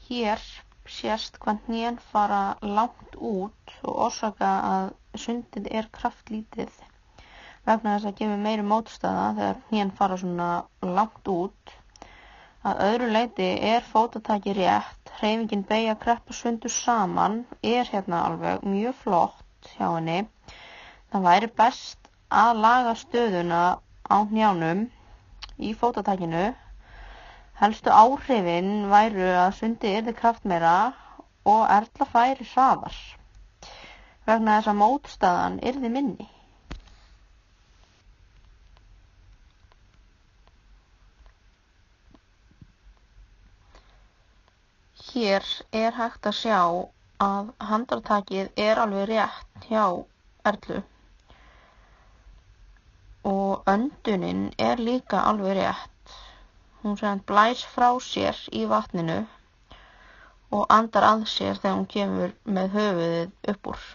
Hér sést hvað hnén fara langt út og orsaka að sundið kraftlítið vegna þess að gefur meiri mótstaða þegar hnén fara svona langt út. Að öðru leyti fótatakið rétt, hreyfingin beygja kreppa sundur saman hérna alveg mjög flott hjá henni. Það væri best að laga stöðuna á hnjánum í fótatakinu. Helstu áhrifin væru að sundið yrði kraftmeira og Erla færi hraðar vegna þess að mótstaðan yrði minni. Hér hægt að sjá að handartakið alveg rétt hjá Erlu og öndunin líka alveg rétt. Hún blæs frá sér í vatninu og andar að sér þegar hún kemur með höfuðið upp úr.